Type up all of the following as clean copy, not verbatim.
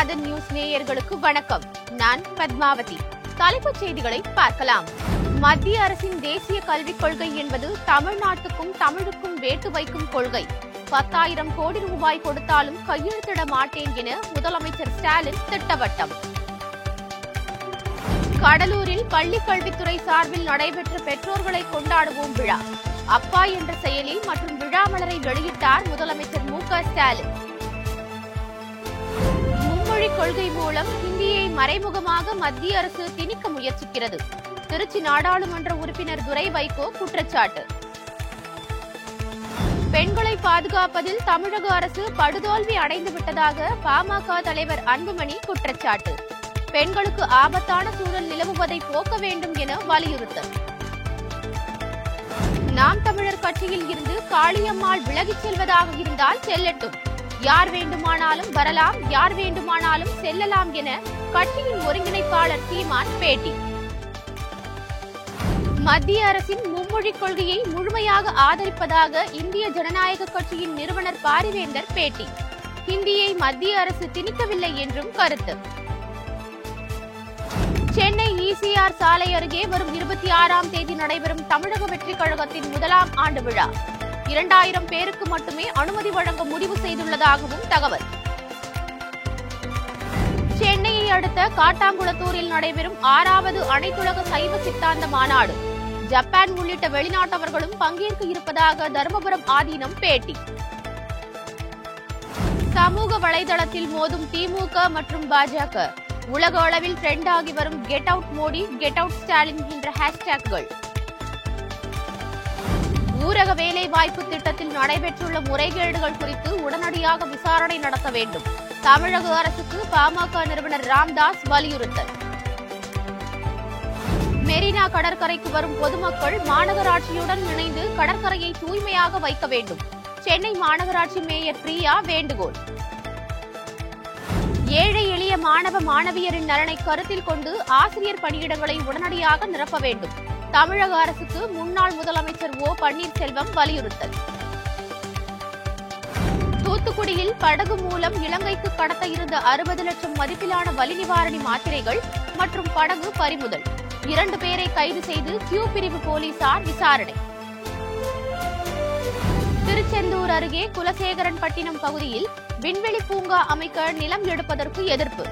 Madhan news நேயர்களுக்கு வணக்கம். நான் பத்மாவதி. தலைப்புச் செய்திகளை பார்க்கலாம். மத்திய அரசின் தேசிய கல்விக் கொள்கை என்பது தமிழ்நாட்டுக்கும் தமிழுக்கும் வேட்டு வைக்கும் கொள்கை. 10,000 கோடி ரூபாய் கொடுத்தாலும் கையெழுத்திட மாட்டேன் என முதலமைச்சர் ஸ்டாலின் திட்டவட்டம். கடலூரில் பள்ளிக் கல்வித்துறை சார்பில் நடைபெற்ற பெற்றோர்களை கொண்டாடுவோம் விழா. அப்பா என்ற செயலி மற்றும் விழா மலரை வெளியிட்டார் முதலமைச்சர் மு.க. ஸ்டாலின். மும்மொழி கொள்கை மூலம் ஹிந்தியை மறைமுகமாக மத்திய அரசு திணிக்க முயற்சிக்கிறது. திருச்சி நாடாளுமன்ற உறுப்பினர் துரை வைகோ குற்றச்சாட்டு. பெண்களை பாதுகாப்பதில் தமிழக அரசு படுதோல்வி அடைந்துவிட்டதாக பாமக தலைவர் அன்புமணி குற்றச்சாட்டு. பெண்களுக்கு ஆபத்தான சூழல் நிலவுவதை போக்க வேண்டும் என வலியுறுத்தல். நாம் தமிழர் கட்சியில் இருந்து காளியம்மாள் விலகிச் செல்வதாக இருந்தால் செல்லட்டும். யார் வேண்டுமானாலும் வரலாம், யார் வேண்டுமானாலும் செல்லலாம் என கட்சியின் ஒருங்கிணைப்பாளர் சீமான் பேட்டி. மத்திய அரசின் மும்மொழி கொள்கையை முழுமையாக ஆதரிப்பதாக இந்திய ஜனநாயக கட்சியின் நிறுவனர் பாரிவேந்தர் பேட்டி. ஹிந்தியை மத்திய அரசு திணிக்கவில்லை என்றும் கருத்து. சென்னை ECR சாலை அருகே வரும் 26ஆம் தேதி நடைபெறும் தமிழக வெற்றிக் கழகத்தின் முதலாம் ஆண்டு விழா. 2000 பேருக்கு மட்டுமே அனுமதி வழங்க முடிவு செய்துள்ளதாகவும் தகவல். சென்னையை அடுத்த காட்டாங்குளத்தூரில் நடைபெறும் 6வது அனைத்துலக சைவ சித்தாந்த மாநாடு. ஜப்பான் உள்ளிட்ட வெளிநாட்டவர்களும் பங்கேற்க இருப்பதாக தருமபுரம் ஆதீனம் பேட்டி. சமூக வலைதளத்தில் மோதும் திமுக மற்றும் பாஜக. உலக அளவில் ட்ரெண்ட் ஆகி வரும் get out Modi, get out Stalin என்ற ஹேஷ்டேக்குகள். ஊரக வேலை வாய்ப்பு திட்டத்தில் நடைபெற்றுள்ள முறைகேடுகள் குறித்து உடனடியாக விசாரணை நடத்த வேண்டும். தமிழக அரசுக்கு பாமக நிறுவனர் ராம்தாஸ் வலியுறுத்தல். மெரினா கடற்கரைக்கு வரும் பொதுமக்கள் மாநகராட்சியுடன் இணைந்து கடற்கரையை தூய்மையாக வைக்க வேண்டும். சென்னை மாநகராட்சி மேயர் பிரியா வேண்டுகோள். ஏழை எளிய மாணவ மாணவியரின் நலனை கருத்தில் கொண்டு ஆசிரியர் பணியிடங்களை உடனடியாக நிரப்ப வேண்டும். தமிழக அரசுக்கு முன்னாள் முதலமைச்சர் ஓ பன்னீர்செல்வம் வலியுறுத்தல். தூத்துக்குடியில் படகு மூலம் இலங்கைக்கு கடத்த இருந்த 60 லட்சம் மதிப்பிலான வலி நிவாரணி மாத்திரைகள் மற்றும் படகு பறிமுதல். 2 பேரை கைது செய்து கியூ பிரிவு போலீசார் விசாரணை. திருச்செந்தூர் அருகே குலசேகரன்பட்டினம் பகுதியில் விண்வெளி பூங்கா அமைக்க நிலம் எடுப்பதற்கு எதிர்ப்பு.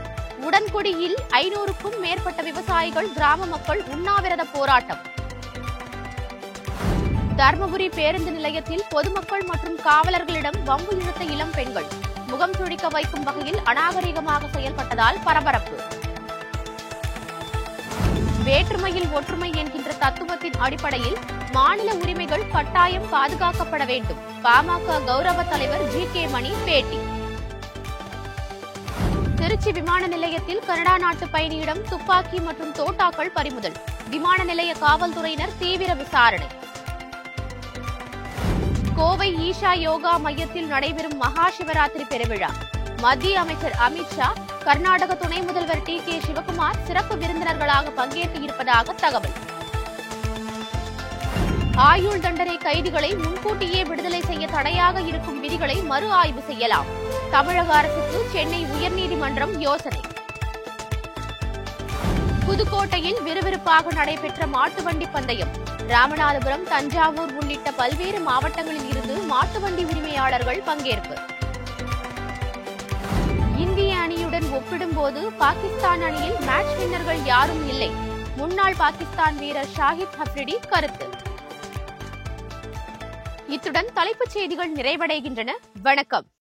உடன்குடியில் 500க்கும் மேற்பட்ட விவசாயிகள், கிராம மக்கள் உண்ணாவிரத போராட்டம். தர்மபுரி பேருந்து நிலையத்தில் பொதுமக்கள் மற்றும் காவலர்களிடம் வம்பு இழுத்த இளம் பெண்கள். முகம் சுழிக்க வைக்கும் வகையில் அநாகரிகமாக செயல்பட்டதால் பரபரப்பு. வேற்றுமையில் ஒற்றுமை என்கின்ற தத்துவத்தின் அடிப்படையில் மாநில உரிமைகள் கட்டாயம் பாதுகாக்கப்பட வேண்டும். பாமக கௌரவ தலைவர் GK மணி பேட்டி. திருச்சி விமான நிலையத்தில் கனடா நாட்டு பயணியிடம் துப்பாக்கி மற்றும் தோட்டாக்கள் பறிமுதல். விமான நிலைய காவல்துறையினர் தீவிர விசாரணை. கோவை ஈஷா யோகா மையத்தில் நடைபெறும் மகா சிவராத்திரி பெருவிழா. மத்திய அமைச்சர் அமித்ஷா, கர்நாடக துணை முதல்வர் TK சிவகுமார் சிறப்பு விருந்தினர்களாக பங்கேற்க இருப்பதாக தகவல். ஆயுள் தண்டனை கைதிகளை முன்கூட்டியே விடுதலை செய்ய தடையாக இருக்கும் விதிகளை மறு ஆய்வு செய்யலாம். தமிழக அரசுக்கு சென்னை உயர்நீதிமன்றம் யோசனை. புதுக்கோட்டையில் விறுவிறுப்பாக நடைபெற்ற மாட்டுவண்டி பந்தயம். ராமநாதபுரம், தஞ்சாவூர் உள்ளிட்ட பல்வேறு மாவட்டங்களில் இருந்து மாட்டுவண்டி உரிமையாளர்கள் பங்கேற்பு. இந்திய அணியுடன் ஒப்பிடும்போது பாகிஸ்தான் அணியில் மேட்ச் வின்னர்கள் யாரும் இல்லை. முன்னாள் பாகிஸ்தான் வீரர் ஷாஹித் அப்ரிடி கருத்து. இத்துடன் தலைப்புச் செய்திகள் நிறைவடைகின்றன. வணக்கம்.